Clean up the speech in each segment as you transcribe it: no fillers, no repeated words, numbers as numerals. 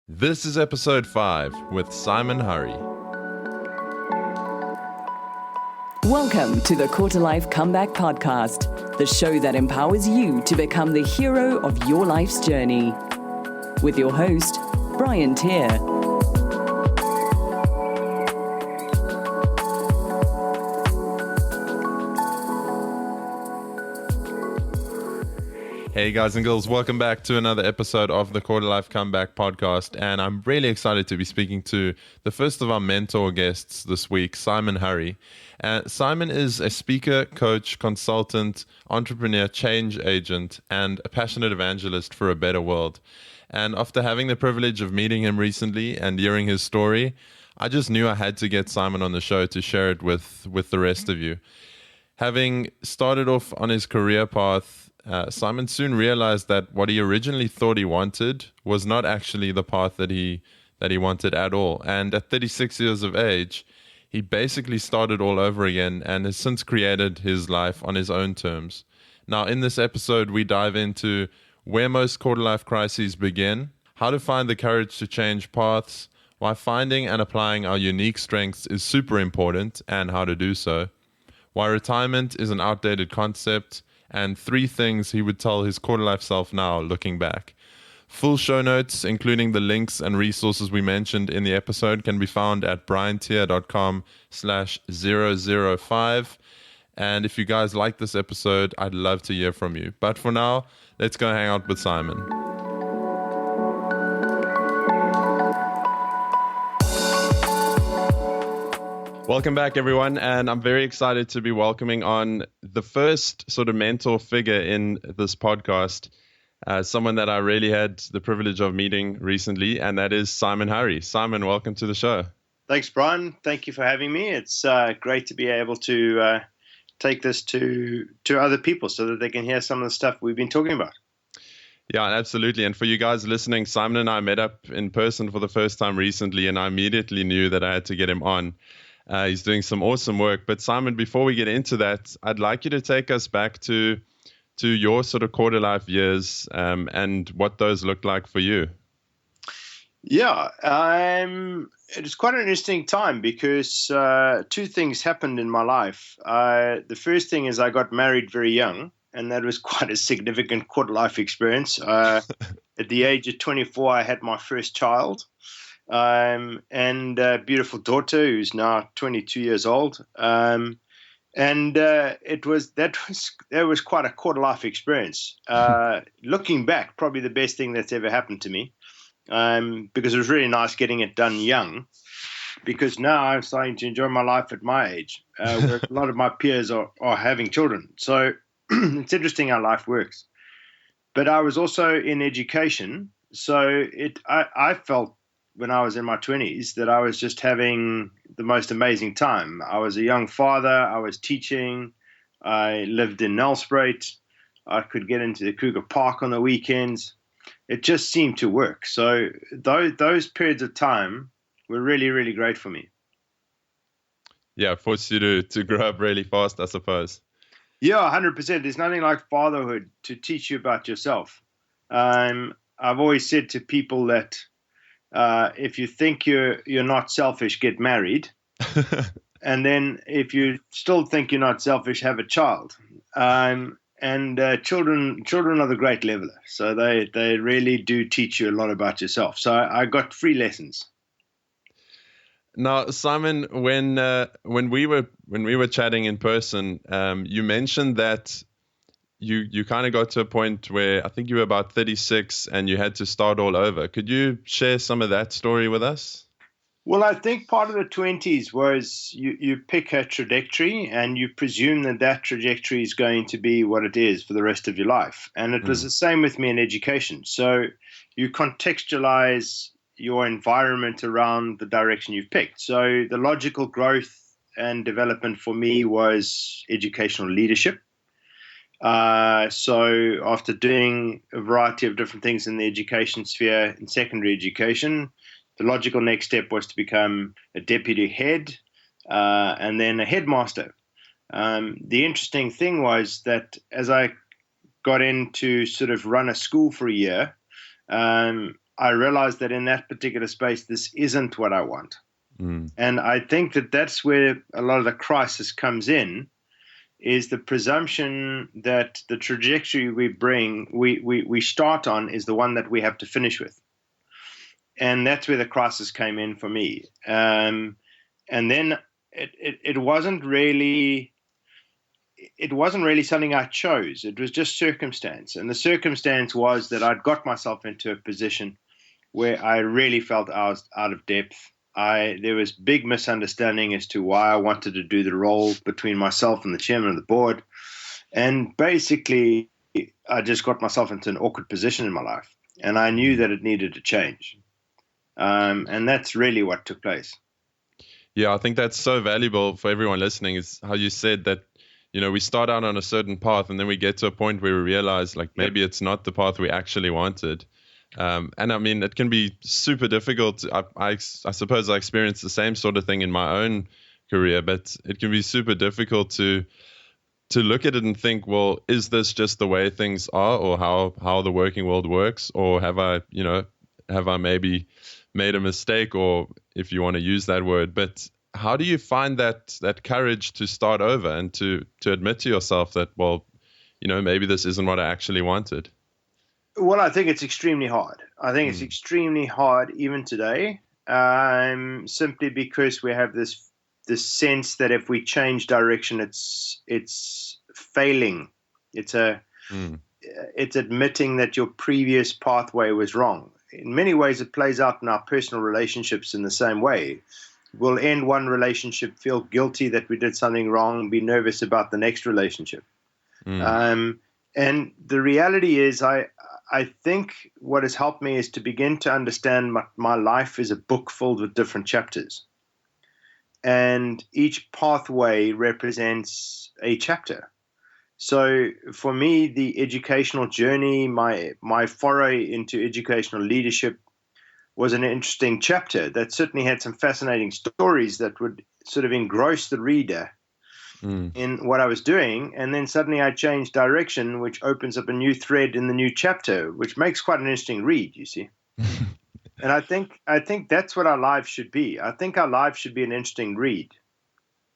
This is episode 5 with Simon Hurry. Welcome to the Quarter Life Comeback Podcast, the show that empowers you to become the hero of your life's journey. With your host, Brian Tier. Hey guys and girls, welcome back to another episode of the Quarter Life Comeback Podcast, and I'm really excited to be speaking to the first of our mentor guests this week, Simon Hurry. Simon is a speaker, coach, consultant, entrepreneur, change agent, and a passionate evangelist for a better world. And after having the privilege of meeting him recently and hearing his story, I just knew I had to get Simon on the show to share it with the rest of you. Having started off on his career path, Simon soon realized that what he originally thought he wanted was not actually the path that he wanted at all. And at 36 years of age, he basically started all over again and has since created his life on his own terms. Now, in this episode, we dive into where most quarter life crises begin, how to find the courage to change paths, why finding and applying our unique strengths is super important and how to do so, why retirement is an outdated concept, and 3 things he would tell his quarter life self now looking back. Full show notes, including the links and resources we mentioned in the episode, can be found at briantier.com/005. And if you guys like this episode, I'd love to hear from you. But for now, let's go hang out with Simon. Welcome back, everyone, and I'm very excited to be welcoming on the first sort of mentor figure in this podcast, someone that I really had the privilege of meeting recently, and that is Simon Hurry. Simon, welcome to the show. Thanks, Brian. Thank you for having me. It's great to be able to take this to other people so that they can hear some of the stuff we've been talking about. Yeah, absolutely. And for you guys listening, Simon and I met up in person for the first time recently, and I immediately knew that I had to get him on. He's doing some awesome work. But Simon, before we get into that, I'd like you to take us back to your sort of quarter life years and what those looked like for you. Yeah, it was quite an interesting time because 2 things happened in my life. The first thing is I got married very young, and that was quite a significant quarter life experience. At the age of 24, I had my first child. And a beautiful daughter who's now 22 years old. That was quite a quarter life experience. Looking back, probably the best thing that's ever happened to me, because it was really nice getting it done young, because now I'm starting to enjoy my life at my age, where a lot of my peers are having children. So it's interesting how life works. But I was also in education, so I felt when I was in my 20s that I was just having the most amazing time. I was a young father. I was teaching. I lived in Nelspruit. I could get into the Kruger Park on the weekends. It just seemed to work. So those periods of time were really, really great for me. Yeah, forced you to grow up really fast, I suppose. Yeah, 100%. There's nothing like fatherhood to teach you about yourself. I've always said to people that if you think you're not selfish, get married. And then if you still think you're not selfish, have a child. Children are the great leveler. So they really do teach you a lot about yourself. So I got 3 lessons. Now, Simon, when we were chatting in person, you mentioned that you kind of got to a point where I think you were about 36 and you had to start all over. Could you share some of that story with us? Well, I think part of the 20s was you pick a trajectory and you presume that trajectory is going to be what it is for the rest of your life. And it was the same with me in education. So you contextualize your environment around the direction you've picked. So the logical growth and development for me was educational leadership. So after doing a variety of different things in the education sphere in secondary education, the logical next step was to become a deputy head and then a headmaster. The interesting thing was that as I got in to sort of run a school for a year, I realized that in that particular space, this isn't what I want. And I think that that's where a lot of the crisis comes in, is the presumption that the trajectory we start on is the one that we have to finish with. And that's where the crisis came in for me. And then it wasn't really something I chose. It was just circumstance. And the circumstance was that I'd got myself into a position where I really felt I was out of depth. There was big misunderstanding as to why I wanted to do the role between myself and the chairman of the board. And basically, I just got myself into an awkward position in my life. And I knew that it needed to change. And that's really what took place. Yeah, I think that's so valuable for everyone listening, is how you said that, we start out on a certain path and then we get to a point where we realize like maybe it's not the path we actually wanted. And I mean, it can be super difficult. I suppose I experienced the same sort of thing in my own career, but it can be super difficult to look at it and think, well, is this just the way things are, or how the working world works? Or have I maybe made a mistake, or if you want to use that word. But how do you find that courage to start over and to admit to yourself that, well, maybe this isn't what I actually wanted? Well, I think it's extremely hard. I think it's extremely hard even today, simply because we have this sense that if we change direction, it's failing. It's admitting that your previous pathway was wrong. In many ways, it plays out in our personal relationships in the same way. We'll end one relationship, feel guilty that we did something wrong, be nervous about the next relationship. And the reality is, I think what has helped me is to begin to understand my life is a book filled with different chapters. And each pathway represents a chapter. So for me, the educational journey, my foray into educational leadership was an interesting chapter that certainly had some fascinating stories that would sort of engross the reader in what I was doing. And then suddenly I changed direction, which opens up a new thread in the new chapter, which makes quite an interesting read, you see. And I think that's what our lives should be. I think our lives should be an interesting read.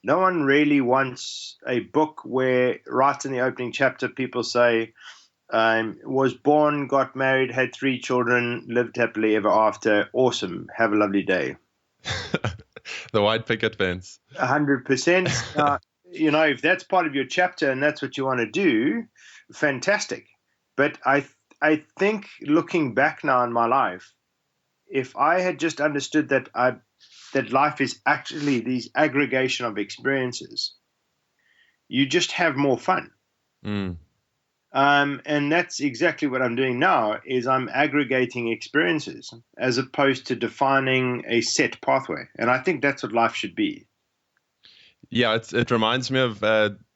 No one really wants a book where right in the opening chapter people say, was born, got married, had 3 children, lived happily ever after. Awesome. Have a lovely day. The white picket fence. 100%. If that's part of your chapter and that's what you want to do, fantastic. But I think looking back now in my life, if I had just understood that life is actually these aggregation of experiences, you just have more fun. And that's exactly what I'm doing now, is I'm aggregating experiences as opposed to defining a set pathway. And I think that's what life should be. Yeah, it reminds me of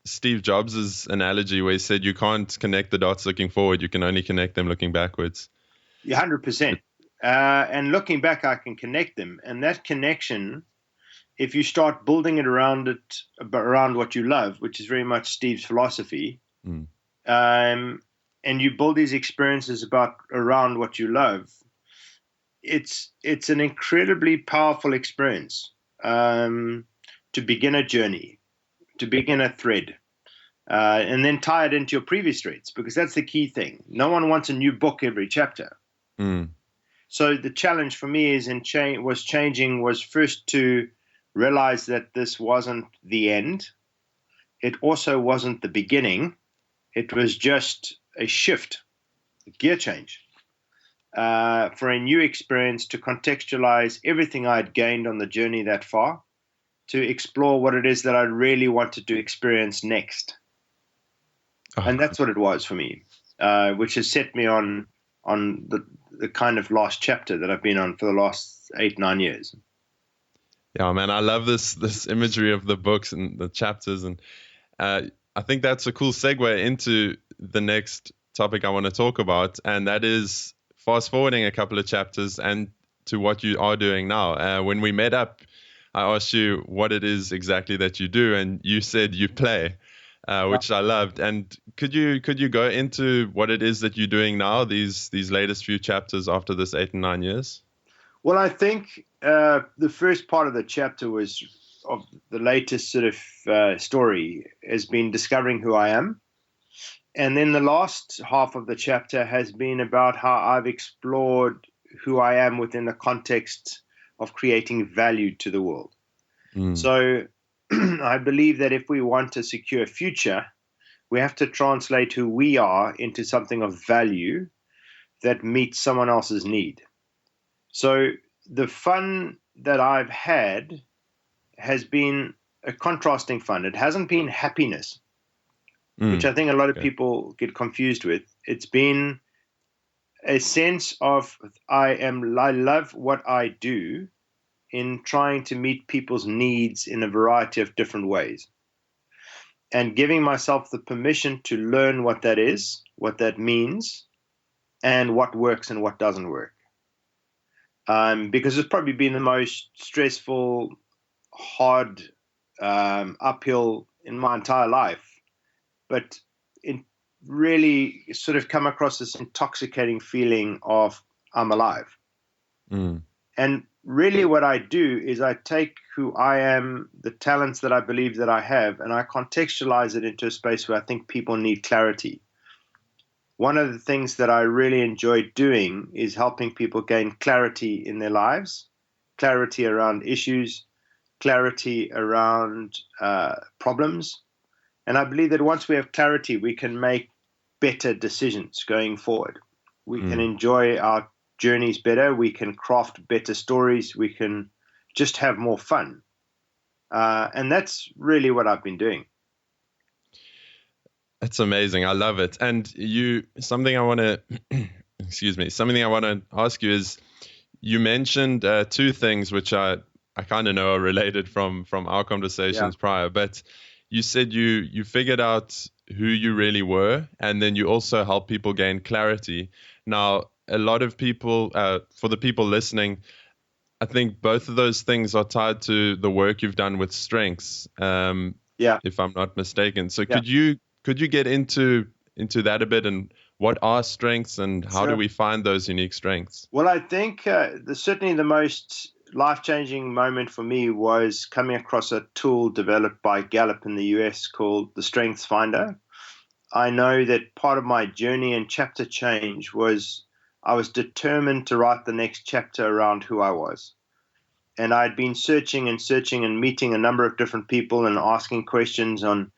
Steve Jobs' analogy where he said you can't connect the dots looking forward, you can only connect them looking backwards. 100%. And looking back, I can connect them. And that connection, if you start building it around what you love, which is very much Steve's philosophy, and you build these experiences around what you love, it's an incredibly powerful experience to begin a journey, to begin a thread, and then tie it into your previous threads, because that's the key thing. No one wants a new book every chapter. So the challenge for me was first to realize that this wasn't the end. It also wasn't the beginning. It was just a shift, a gear change, for a new experience, to contextualize everything I had gained on the journey that far, to explore what it is that I really wanted to experience next. And that's what it was for me, which has set me on the kind of last chapter that I've been on for the last 8-9 years. Yeah, man, I love this imagery of the books and the chapters. And I think that's a cool segue into the next topic I want to talk about. And that is fast forwarding a couple of chapters and to what you are doing now. When we met up, I asked you what it is exactly that you do, and you said you play. which I loved. And could you go into what it is that you're doing now, these latest few chapters after this 8 and 9 years? Well, I think the first part of the chapter was of the latest sort of story has been discovering who I am. And then the last half of the chapter has been about how I've explored who I am within the context of creating value to the world. So I believe that if we want a secure future, we have to translate who we are into something of value that meets someone else's need. So the fun that I've had has been a contrasting fun. It hasn't been happiness, which I think a lot of people get confused with. It's been a sense of I love what I do in trying to meet people's needs in a variety of different ways, and giving myself the permission to learn what that is, what that means, and what works and what doesn't work. Because it's probably been the most stressful, hard, uphill in my entire life. But it really sort of come across this intoxicating feeling of I'm alive. And really what I do is I take who I am, the talents that I believe that I have, and I contextualize it into a space where I think people need clarity. One of the things that I really enjoy doing is helping people gain clarity in their lives, clarity around issues, clarity around problems. And I believe that once we have clarity, we can make better decisions going forward. We can enjoy our journeys better. We can craft better stories. We can just have more fun. And that's really what I've been doing. That's amazing. I love it. And something I want to, something I want to ask you is, you mentioned two things which I kind of know are related from our conversations prior, but you said you figured out who you really were, and then you also help people gain clarity. Now, a lot of people, for the people listening, I think both of those things are tied to the work you've done with strengths, if I'm not mistaken. So could you get into that a bit, and what are strengths and how do we find those unique strengths? Well, I think certainly the most life-changing moment for me was coming across a tool developed by Gallup in the US called the Strengths Finder. I know that part of my journey and chapter change was I was determined to write the next chapter around who I was. And I'd been searching and meeting a number of different people and asking questions on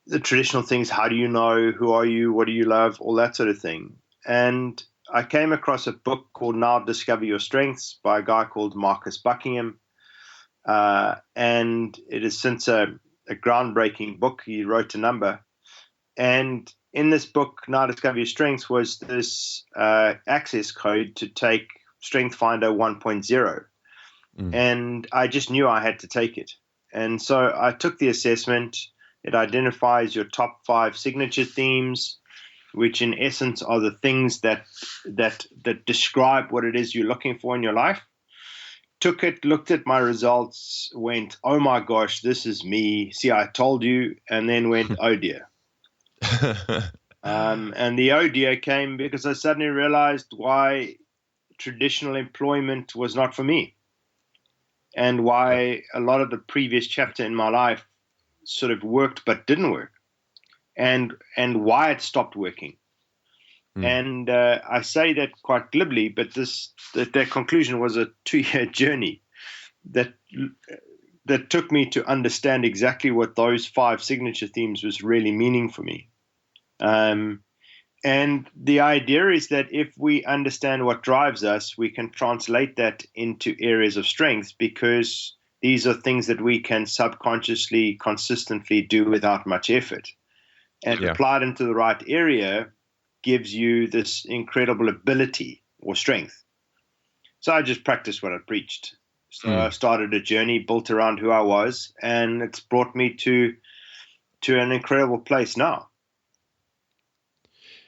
the traditional things. How do you know? Who are you? What do you love? All that sort of thing. And I came across a book called Now Discover Your Strengths by a guy called Marcus Buckingham. And it is since a groundbreaking book. He wrote a number. And in this book, Now Discover Your Strengths, was this access code to take Strength Finder 1.0. And I just knew I had to take it. And so I took the assessment. It identifies your top 5 signature themes, which in essence are the things that describe what it is you're looking for in your life. Took it, looked at my results, went, oh my gosh, this is me. See, I told you. And then went, oh dear. And the oh dear came because I suddenly realized why traditional employment was not for me, and why a lot of the previous chapter in my life sort of worked but didn't work, and why it stopped working. And I say that quite glibly, but that conclusion was a 2-year journey that took me to understand exactly what those 5 signature themes was really meaning for me. And the idea is that if we understand what drives us, we can translate that into areas of strength, because these are things that we can subconsciously, consistently do without much effort. And applied into the right area gives you this incredible ability or strength. So I just practiced what I preached. So I started a journey built around who I was, and it's brought me to an incredible place now.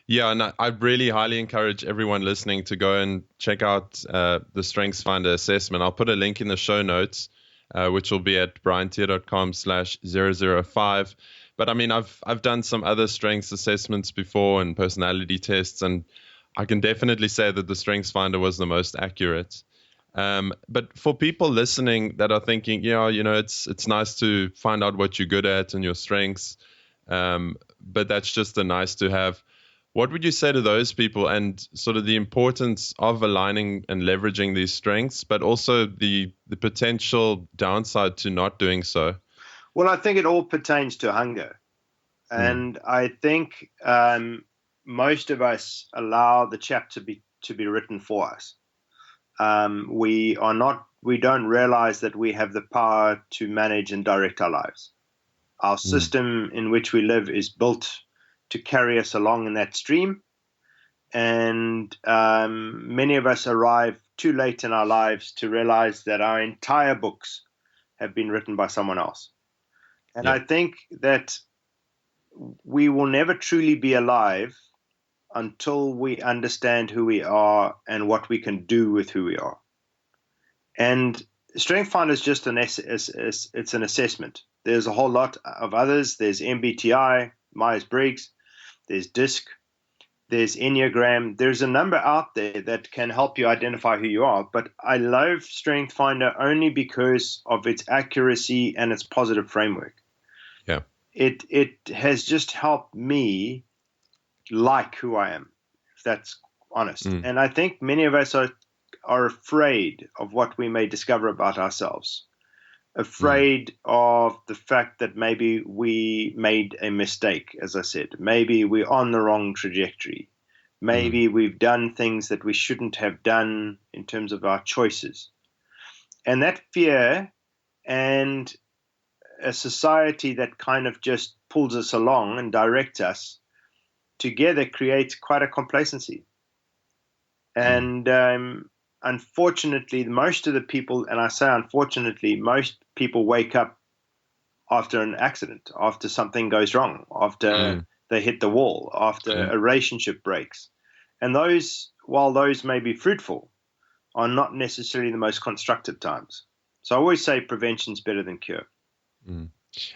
Yeah, and I really highly encourage everyone listening to go and check out the Strengths Finder assessment. I'll put a link in the show notes, which will be at briantier.com/005. But I mean, I've done some other strengths assessments before and personality tests, and I can definitely say that the Strengths Finder was the most accurate. But for people listening that are thinking, yeah, it's nice to find out what you're good at and your strengths, but that's just a nice to have. What would you say to those people, and sort of the importance of aligning and leveraging these strengths, but also the potential downside to not doing so? Well, I think it all pertains to hunger. And I think most of us allow the chapter to be written for us. We don't realize that we have the power to manage and direct our lives. Our system in which we live is built to carry us along in that stream. And many of us arrive too late in our lives to realize that our entire books have been written by someone else. And I think that we will never truly be alive until we understand who we are and what we can do with who we are. And Strength Finder is just it's an assessment. There's a whole lot of others. There's MBTI, Myers-Briggs, there's DISC, there's Enneagram. There's a number out there that can help you identify who you are. But I love Strength Finder only because of its accuracy and its positive framework. Yeah. It has just helped me like who I am, if that's honest. And I think many of us are afraid of what we may discover about ourselves, afraid of the fact that maybe we made a mistake, as I said. Maybe we're on the wrong trajectory. Maybe we've done things that we shouldn't have done in terms of our choices. And that fear and a society that kind of just pulls us along and directs us together creates quite a complacency. And unfortunately, most of the people, and I say unfortunately, most people wake up after an accident, after something goes wrong, after they hit the wall, after a relationship breaks. And those, while those may be fruitful, are not necessarily the most constructive times. So I always say prevention's better than cure.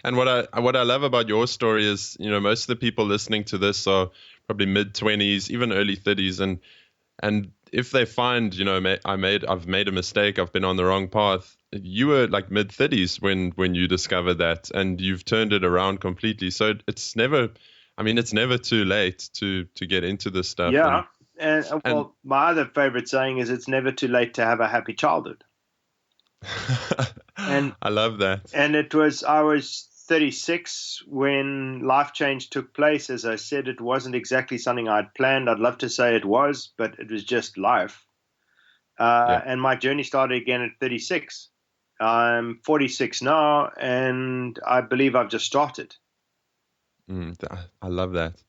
And what I love about your story is, most of the people listening to this are probably mid-20s, even early 30s, and if they find, I've made a mistake, I've been on the wrong path. You were like mid-30s when you discovered that, and you've turned it around completely. So it's never too late to get into this stuff. Yeah, and my other favorite saying is it's never too late to have a happy childhood. And I love that. And I was 36 when life change took place. As I said, it wasn't exactly something I'd planned. I'd love to say it was, but it was just life. And my journey started again at 36. I'm 46 now, and I believe I've just started. I love that.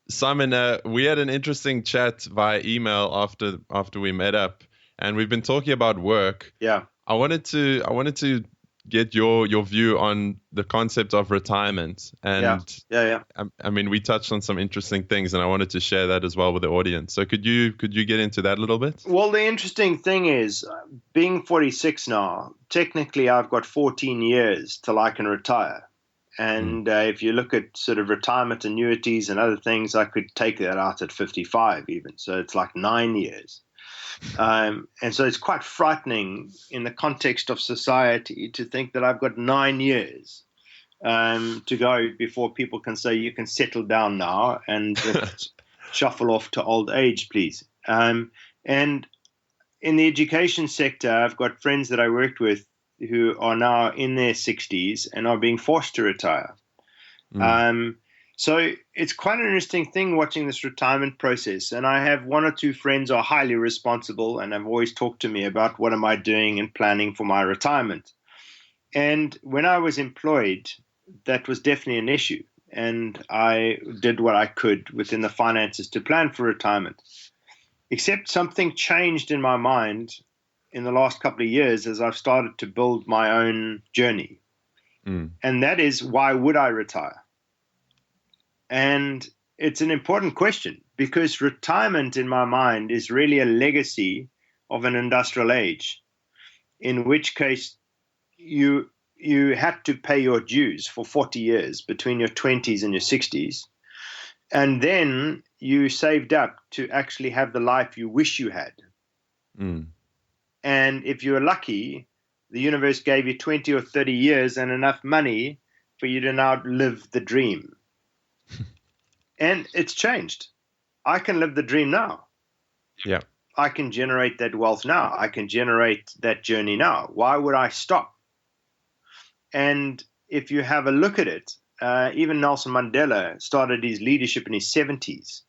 Simon, we had an interesting chat via email after we met up, and we've been talking about work. Yeah. I wanted to get your view on the concept of retirement. And yeah. I mean, we touched on some interesting things, and I wanted to share that as well with the audience. So could you get into that a little bit? Well, the interesting thing is, being 46 now, technically I've got 14 years till I can retire. And if you look at sort of retirement annuities and other things, I could take that out at 55 even. So it's like 9 years. And so it's quite frightening in the context of society to think that I've got 9 years to go before people can say you can settle down now and just shuffle off to old age, please. And in the education sector, I've got friends that I worked with who are now in their 60s and are being forced to retire. So it's quite an interesting thing watching this retirement process. And I have one or two friends who are highly responsible and have always talked to me about what am I doing and planning for my retirement. And when I was employed, that was definitely an issue. And I did what I could within the finances to plan for retirement. Except something changed in my mind in the last couple of years as I've started to build my own journey. And that is, why would I retire? And it's an important question because retirement in my mind is really a legacy of an industrial age, in which case you you had to pay your dues for 40 years between your 20s and your 60s. And then you saved up to actually have the life you wish you had. Mm. And if you were lucky, the universe gave you 20 or 30 years and enough money for you to now live the dream. And it's changed. I can live the dream now. Yeah. I can generate that wealth now. I can generate that journey now. Why would I stop? And if you have a look at it, even Nelson Mandela started his leadership in his 70s.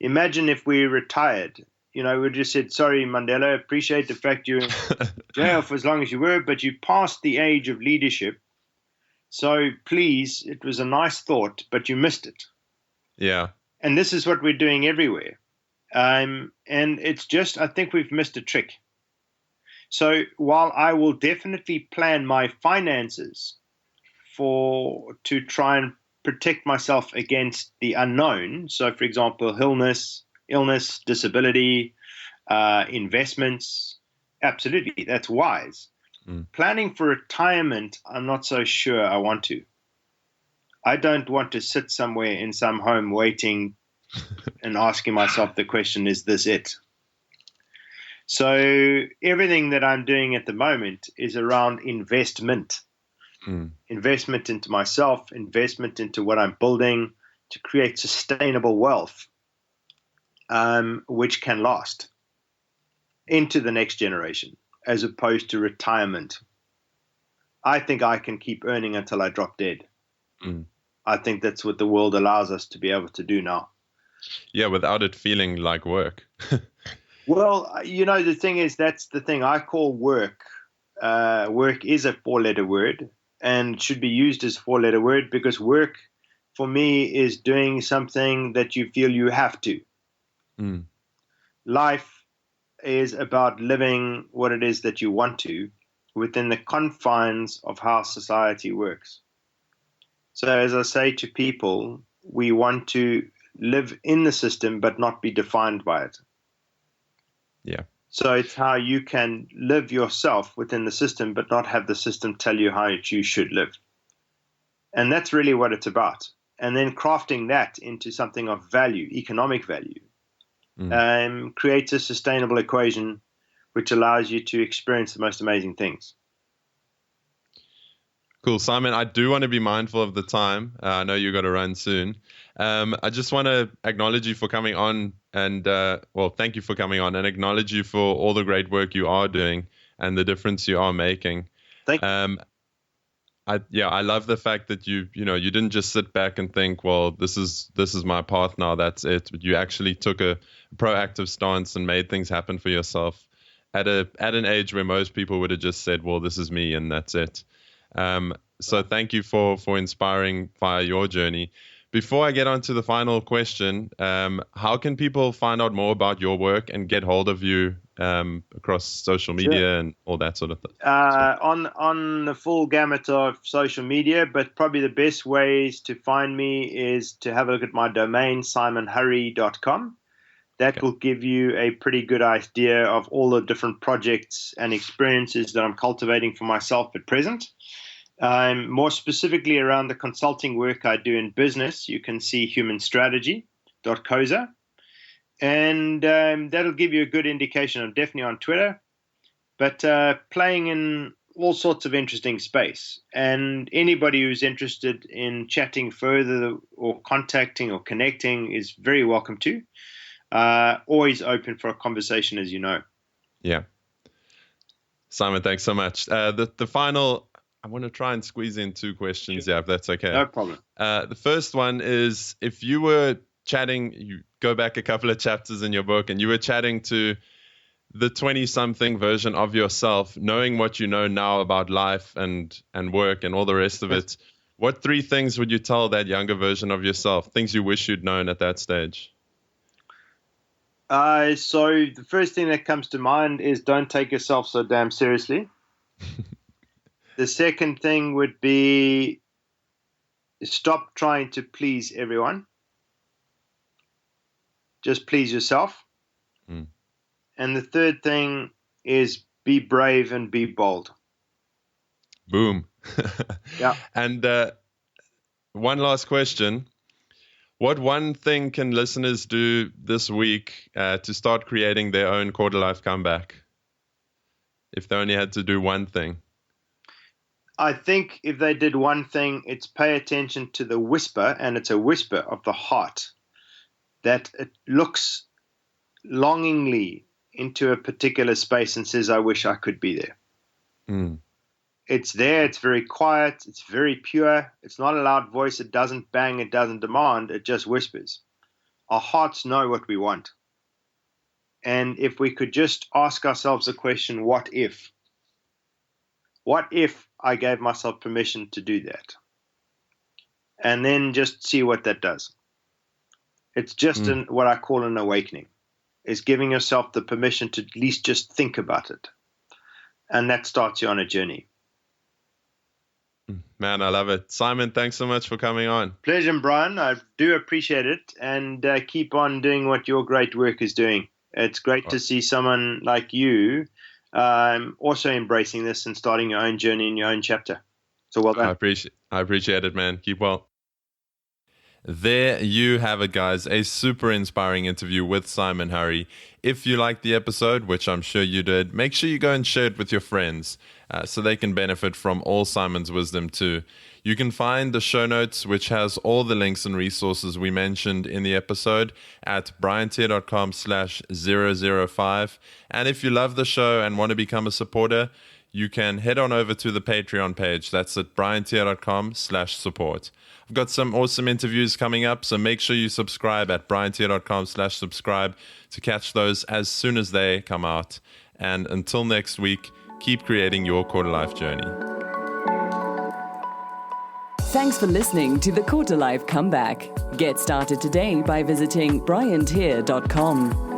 Imagine if we retired. We just said, sorry, Mandela, appreciate the fact you're in jail for as long as you were, but you passed the age of leadership. So please, it was a nice thought, but you missed it. Yeah. And this is what we're doing everywhere. And it's just, I think we've missed a trick. So while I will definitely plan my finances to try and protect myself against the unknown. So, for example, illness, disability, investments. Absolutely, that's wise. Planning for retirement, I'm not so sure I want to. I don't want to sit somewhere in some home waiting and asking myself the question, is this it? So everything that I'm doing at the moment is around investment. Investment into myself, investment into what I'm building to create sustainable wealth, which can last into the next generation, as opposed to retirement. I think I can keep earning until I drop dead. I think that's what the world allows us to be able to do now. Yeah, without it feeling like work. Well, the thing is, that's the thing I call work. Work is a 4-letter word and should be used as a 4-letter word, because work for me is doing something that you feel you have to. Life is about living what it is that you want to within the confines of how society works. So as I say to people, we want to live in the system but not be defined by it. Yeah. So it's how you can live yourself within the system but not have the system tell you how you should live. And that's really what it's about. And then crafting that into something of value, economic value, creates a sustainable equation which allows you to experience the most amazing things. Cool, Simon. I do want to be mindful of the time. I know you got to run soon. I just want to acknowledge you for coming on, and thank you for coming on, and acknowledge you for all the great work you are doing and the difference you are making. Thank you. I love the fact that you didn't just sit back and think, well, this is my path now, that's it. But you actually took a proactive stance and made things happen for yourself at an age where most people would have just said, well, this is me and that's it. So thank you for inspiring via your journey. Before I get on to the final question, how can people find out more about your work and get hold of you across social media and all that sort of thing? On the full gamut of social media, but probably the best ways to find me is to have a look at my domain, simonhurry.com. That will give you a pretty good idea of all the different projects and experiences that I'm cultivating for myself at present. More specifically around the consulting work I do in business, you can see humanstrategy.coza. And that'll give you a good indication. I'm definitely on Twitter, but playing in all sorts of interesting space. And anybody who's interested in chatting further or contacting or connecting is very welcome to. Always open for a conversation, as you know. Yeah. Simon, thanks so much. The final, I want to try and squeeze in 2 questions, if that's okay. No problem. The first one is, if you were chatting, you go back a couple of chapters in your book, and you were chatting to the 20-something version of yourself, knowing what you know now about life and work and all the rest of it, what 3 things would you tell that younger version of yourself, things you wish you'd known at that stage? So the first thing that comes to mind is don't take yourself so damn seriously. The second thing would be stop trying to please everyone. Just please yourself. And the third thing is be brave and be bold. Boom. Yeah. And one last question. What one thing can listeners do this week to start creating their own quarter life comeback? If they only had to do one thing. I think if they did one thing, it's pay attention to the whisper, and it's a whisper of the heart, that it looks longingly into a particular space and says, I wish I could be there. Mm. It's there. It's very quiet. It's very pure. It's not a loud voice. It doesn't bang. It doesn't demand. It just whispers. Our hearts know what we want. And if we could just ask ourselves the question, what if? What if I gave myself permission to do that? And then just see what that does. It's just what I call an awakening. Is giving yourself the permission to at least just think about it. And that starts you on a journey. Man, I love it. Simon, thanks so much for coming on. Pleasure, Brian. I do appreciate it. And keep on doing what your great work is doing. It's great to see someone like you also embracing this and starting your own journey in your own chapter. So well done. I appreciate it, man. Keep well. There you have it, guys. A super inspiring interview with Simon Harry. If you liked the episode, which I'm sure you did, make sure you go and share it with your friends so they can benefit from all Simon's wisdom too. You can find the show notes, which has all the links and resources we mentioned in the episode, at briantier.com/005. And if you love the show and want to become a supporter, you can head on over to the Patreon page. That's at briantier.com/support. I've got some awesome interviews coming up, so make sure you subscribe at briantier.com/subscribe to catch those as soon as they come out. And until next week, keep creating your quarter life journey. Thanks for listening to the Quarter Life Comeback. Get started today by visiting briantier.com.